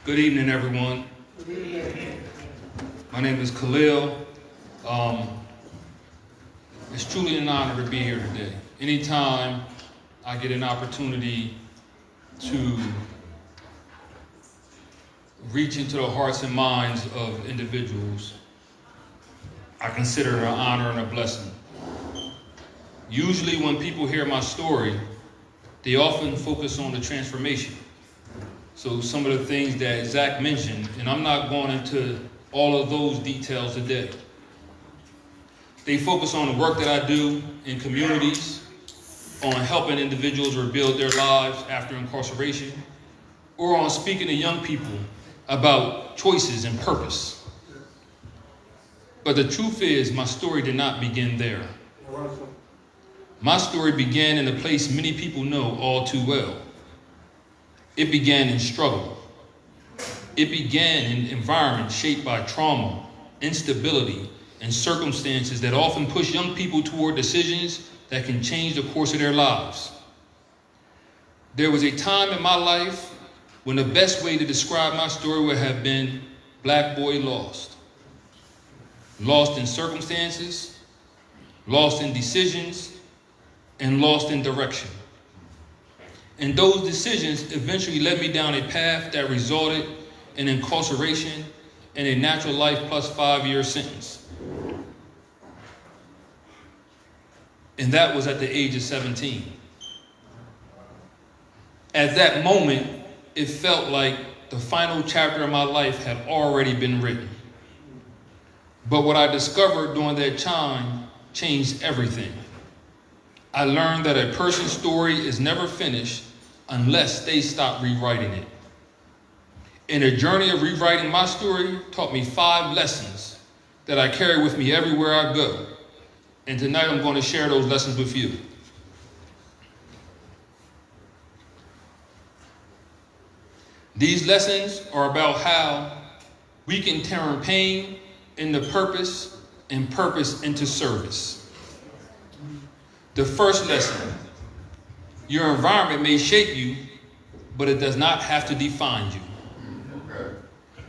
Good evening, everyone. My name is Khalil. It's truly an honor to be here today. Anytime I get an opportunity to reach into the hearts and minds of individuals, I consider it an honor and a blessing. Usually when people hear my story, they often focus on the transformation. So some of the things that Zach mentioned, and I'm not going into all of those details today. They focus on the work that I do in communities, on helping individuals rebuild their lives after incarceration, or on speaking to young people about choices and purpose. But the truth is, my story did not begin there. My story began in a place many people know all too well. It began in struggle. It began in environments shaped by trauma, instability, and circumstances that often push young people toward decisions that can change the course of their lives. There was a time in my life when the best way to describe my story would have been black boy lost. Lost in circumstances, lost in decisions, and lost in direction. And those decisions eventually led me down a path that resulted in incarceration and a natural life plus 5-year sentence. And that was at the age of 17. At that moment, it felt like the final chapter of my life had already been written. But what I discovered during that time changed everything. I learned that a person's story is never finished unless they stop rewriting it. And the journey of rewriting my story taught me 5 lessons that I carry with me everywhere I go. And tonight I'm going to share those lessons with you. These lessons are about how we can turn pain into purpose and purpose into service. The first lesson: your environment may shape you, but it does not have to define you.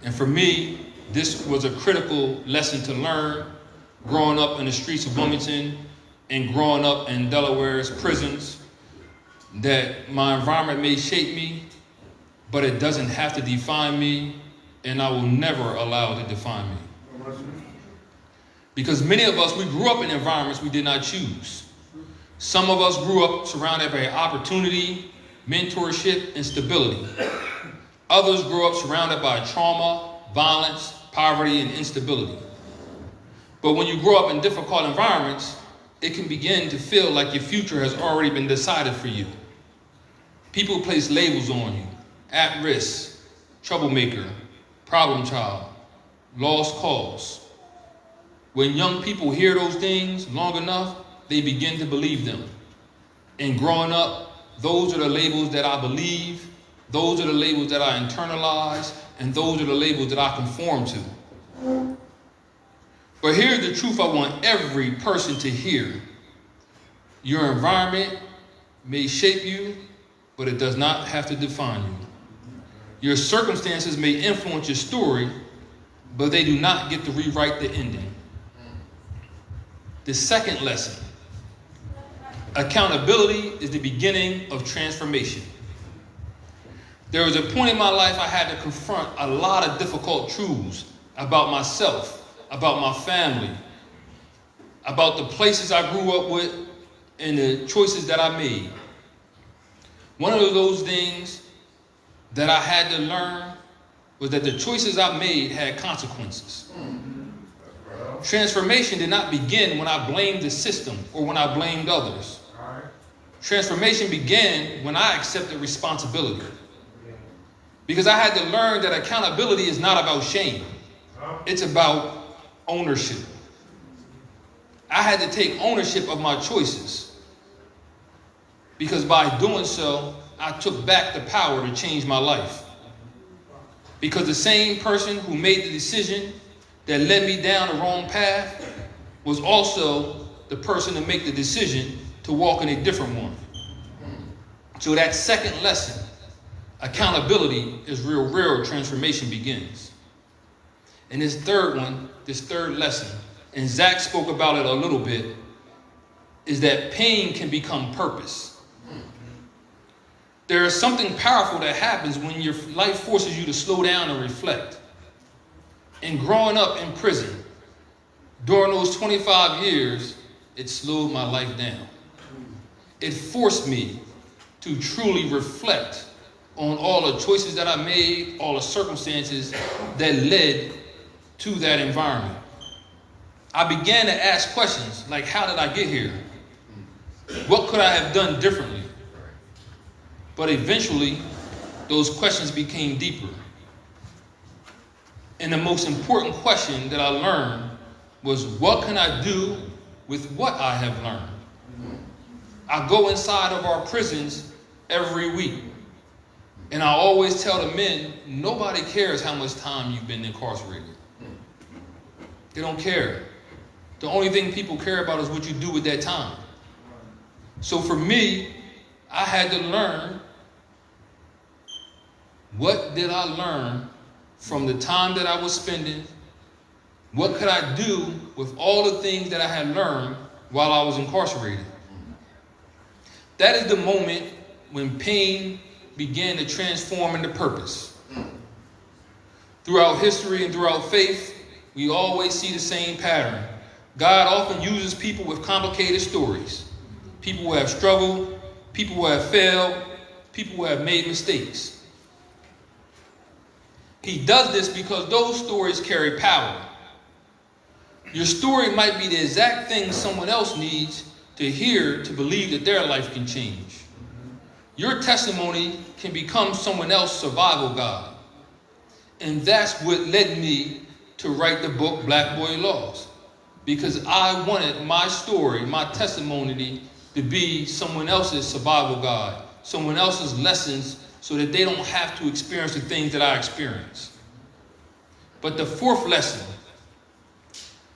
And for me, this was a critical lesson to learn growing up in the streets of Wilmington and growing up in Delaware's prisons, that my environment may shape me, but it doesn't have to define me, and I will never allow it to define me. Because many of us, we grew up in environments we did not choose. Some of us grew up surrounded by opportunity, mentorship, and stability. Others grew up surrounded by trauma, violence, poverty, and instability. But when you grow up in difficult environments, it can begin to feel like your future has already been decided for you. People place labels on you: at risk, troublemaker, problem child, lost cause. When young people hear those things long enough, they begin to believe them. And growing up, those are the labels that I believe, those are the labels that I internalize, and those are the labels that I conform to. But here's the truth I want every person to hear. Your environment may shape you, but it does not have to define you. Your circumstances may influence your story, but they do not get to rewrite the ending. The second lesson: accountability is the beginning of transformation. There was a point in my life I had to confront a lot of difficult truths about myself, about my family, about the places I grew up with, and the choices that I made. One of those things that I had to learn was that the choices I made had consequences. Transformation did not begin when I blamed the system or when I blamed others. Transformation began when I accepted responsibility. Because I had to learn that accountability is not about shame. It's about ownership. I had to take ownership of my choices. Because by doing so, I took back the power to change my life. Because the same person who made the decision that led me down the wrong path was also the person to make the decision to walk in a different one. So that second lesson accountability is real transformation begins. And this third lesson, and Zach spoke about it a little bit, is that pain can become purpose. There is something powerful that happens when your life forces you to slow down and reflect. And growing up in prison, during those 25 years, it slowed my life down. It forced me to truly reflect on all the choices that I made, all the circumstances that led to that environment. I began to ask questions like, how did I get here? What could I have done differently? But eventually, those questions became deeper. And the most important question that I learned was, what can I do with what I have learned? I go inside of our prisons every week. And I always tell the men, nobody cares how much time you've been incarcerated. They don't care. The only thing people care about is what you do with that time. So for me, I had to learn, what did I learn from the time that I was spending? What could I do with all the things that I had learned while I was incarcerated? That is the moment when pain began to transform into purpose. Throughout history and throughout faith, we always see the same pattern. God often uses people with complicated stories. People who have struggled, people who have failed, people who have made mistakes. He does this because those stories carry power. Your story might be the exact thing someone else needs to hear to believe that their life can change. Your testimony can become someone else's survival guide. And that's what led me to write the book, Black Boy Lost. Because I wanted my story, my testimony, to be someone else's survival guide, someone else's lessons, so that they don't have to experience the things that I experienced. But the fourth lesson,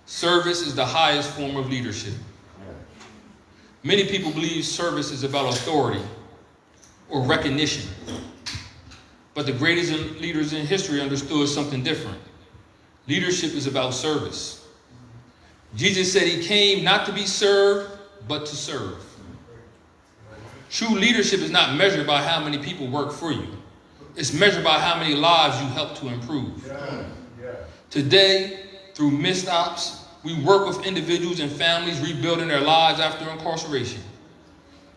service is the highest form of leadership. Many people believe service is about authority or recognition. But the greatest leaders in history understood something different. Leadership is about service. Jesus said he came not to be served, but to serve. True leadership is not measured by how many people work for you. It's measured by how many lives you help to improve. Today, through mistops, we work with individuals and families rebuilding their lives after incarceration.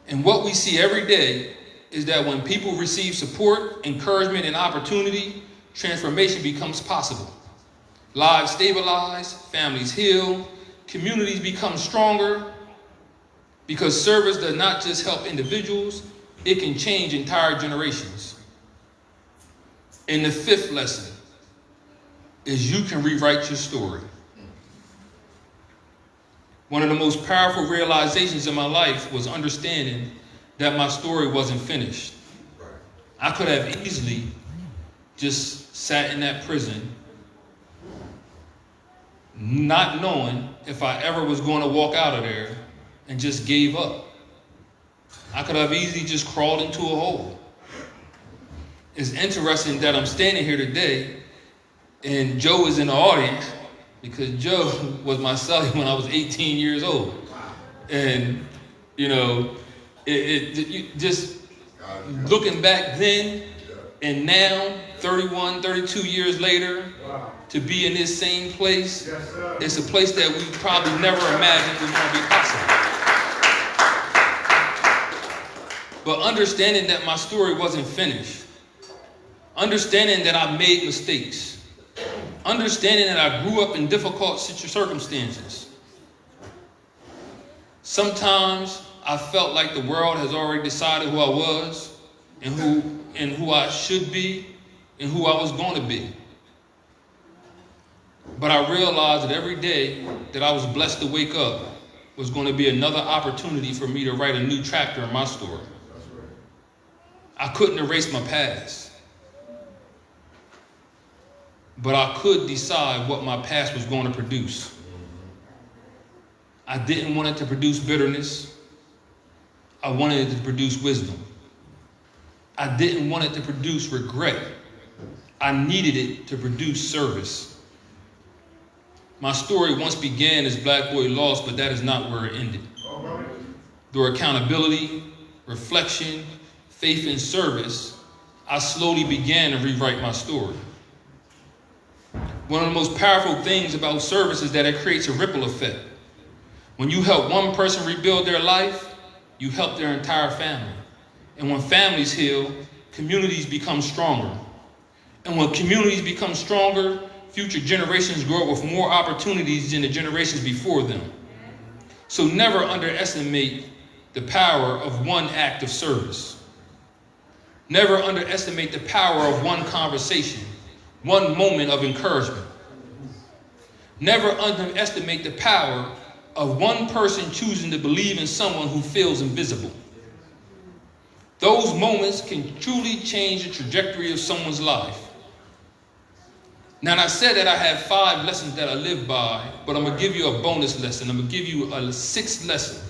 And what we see every day is that when people receive support, encouragement, and opportunity, transformation becomes possible. Lives stabilize, families heal, communities become stronger, because service does not just help individuals, it can change entire generations. And the fifth lesson is you can rewrite your story. One of the most powerful realizations in my life was understanding that my story wasn't finished. I could have easily just sat in that prison, not knowing if I ever was going to walk out of there, and just gave up. I could have easily just crawled into a hole. It's interesting that I'm standing here today and Joe is in the audience, because Joe was my cellie when I was 18 years old. And, you know, just looking back then and now, 31, 32 years later, to be in this same place, it's a place that we probably never imagined was going to be possible. But understanding that my story wasn't finished, understanding that I made mistakes, understanding that I grew up in difficult circumstances. Sometimes I felt like the world has already decided who I was and who I should be and who I was going to be. But I realized that every day that I was blessed to wake up was going to be another opportunity for me to write a new chapter in my story. I couldn't erase my past, but I could decide what my past was going to produce. I didn't want it to produce bitterness. I wanted it to produce wisdom. I didn't want it to produce regret. I needed it to produce service. My story once began as Black Boy Lost, but that is not where it ended. Through accountability, reflection, faith, and service, I slowly began to rewrite my story. One of the most powerful things about service is that it creates a ripple effect. When you help one person rebuild their life, you help their entire family. And when families heal, communities become stronger. And when communities become stronger, future generations grow up with more opportunities than the generations before them. So never underestimate the power of one act of service. Never underestimate the power of one conversation, one moment of encouragement. Never underestimate the power of one person choosing to believe in someone who feels invisible. Those moments can truly change the trajectory of someone's life. Now, I said that I have 5 lessons that I live by, but I'm going to give you a bonus lesson. I'm going to give you a 6th lesson.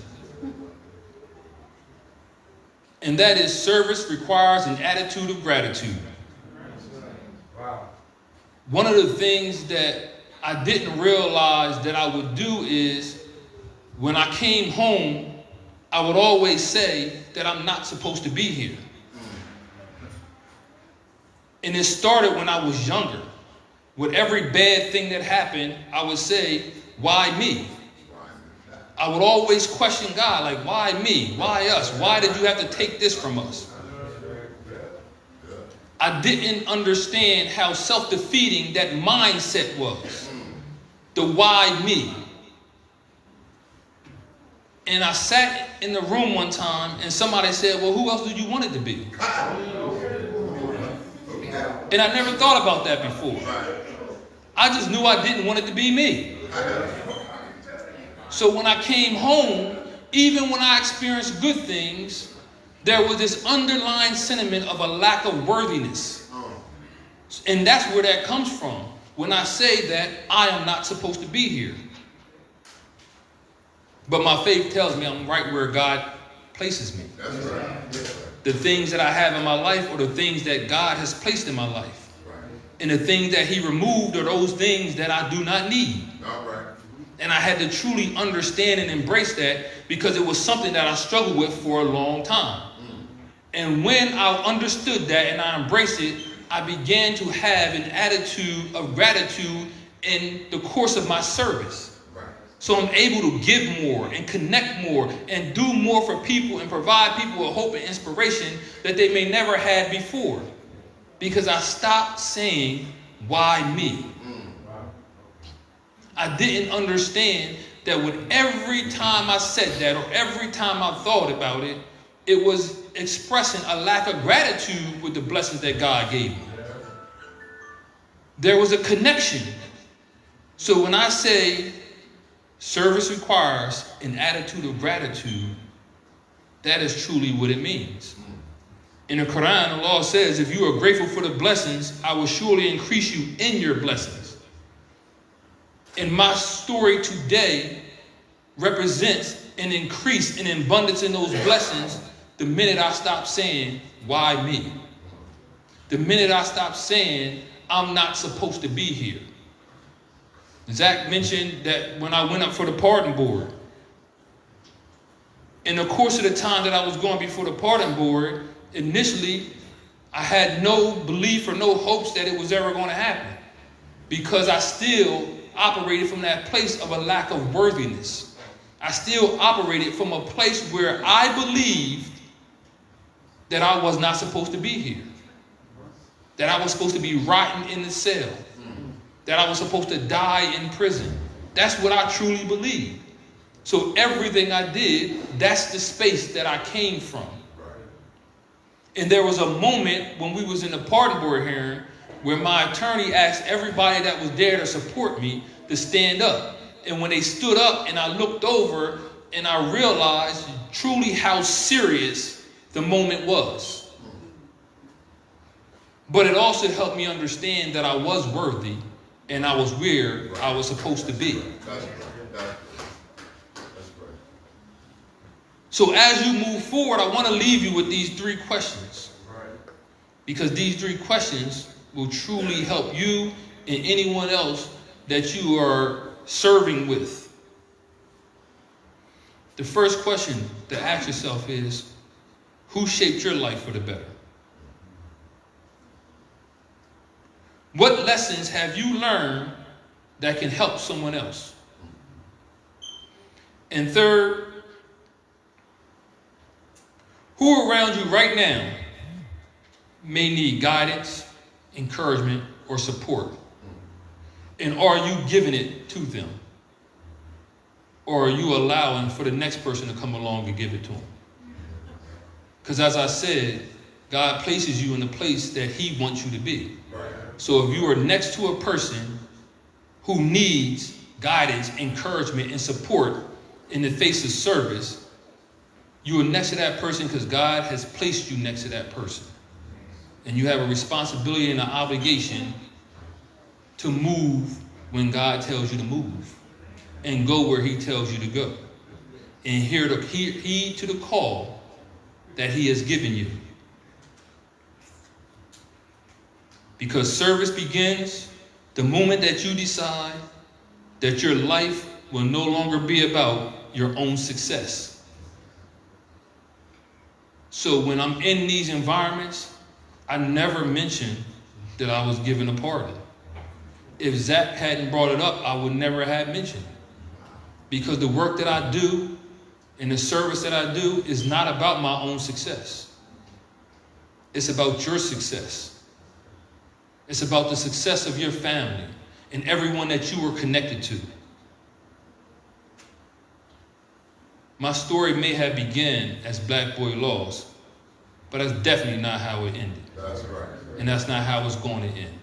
And that is service requires an attitude of gratitude. Wow. One of the things that I didn't realize that I would do is when I came home, I would always say that I'm not supposed to be here. And it started when I was younger. With every bad thing that happened, I would say, why me? I would always question God, like, why me? Why us? Why did you have to take this from us? I didn't understand how self-defeating that mindset was. The why me? And I sat in the room one time and somebody said, well, who else did you want it to be? And I never thought about that before. I just knew I didn't want it to be me. So when I came home, even when I experienced good things, there was this underlying sentiment of a lack of worthiness. And that's where that comes from. When I say that I am not supposed to be here. But my faith tells me I'm right where God places me. That's right. The things that I have in my life are the things that God has placed in my life. Right. And the things that he removed are those things that I do not need. All right. And I had to truly understand and embrace that because it was something that I struggled with for a long time. And when I understood that and I embraced it, I began to have an attitude of gratitude in the course of my service. So I'm able to give more and connect more and do more for people and provide people with hope and inspiration that they may never had before. Because I stopped saying, why me? I didn't understand that with every time I said that or every time I thought about it, it was expressing a lack of gratitude with the blessings that God gave me. There was a connection. So when I say service requires an attitude of gratitude, that is truly what it means. In the Quran, Allah says, if you are grateful for the blessings, I will surely increase you in your blessings. And my story today represents an increase in abundance in those blessings the minute I stop saying, why me? The minute I stop saying, I'm not supposed to be here. Zach mentioned that when I went up for the pardon board, in the course of the time that I was going before the pardon board, initially, I had no belief or no hopes that it was ever going to happen because I still operated from that place of a lack of worthiness. I still operated from a place where I believed that I was not supposed to be here, that I was supposed to be rotting in the cell, that I was supposed to die in prison. That's what I truly believed. So everything I did, that's the space that I came from. And there was a moment when we was in the pardon board hearing where my attorney asked everybody that was there to support me to stand up. And when they stood up and I looked over and I realized truly how serious the moment was. But it also helped me understand that I was worthy and I was where I was supposed to be. So as you move forward, I want to leave you with these 3 questions. Because these 3 questions will truly help you and anyone else that you are serving with. The first question to ask yourself is, who shaped your life for the better? What lessons have you learned that can help someone else? And third, who around you right now may need guidance, encouragement, or support? And are you giving it to them? Or are you allowing for the next person to come along and give it to them? Because as I said, God places you in the place that he wants you to be. So if you are next to a person who needs guidance, encouragement, and support in the face of service, you are next to that person because God has placed you next to that person. And you have a responsibility and an obligation to move when God tells you to move and go where he tells you to go. And heed to the call that he has given you. Because service begins the moment that you decide that your life will no longer be about your own success. So when I'm in these environments, I never mention that I was given a pardon. If Zach hadn't brought it up, I would never have mentioned it. Because the work that I do and the service that I do is not about my own success. It's about your success. It's about the success of your family and everyone that you were connected to. My story may have begun as Black Boy Lost, but that's definitely not how it ended. That's right. And that's not how it's going to end.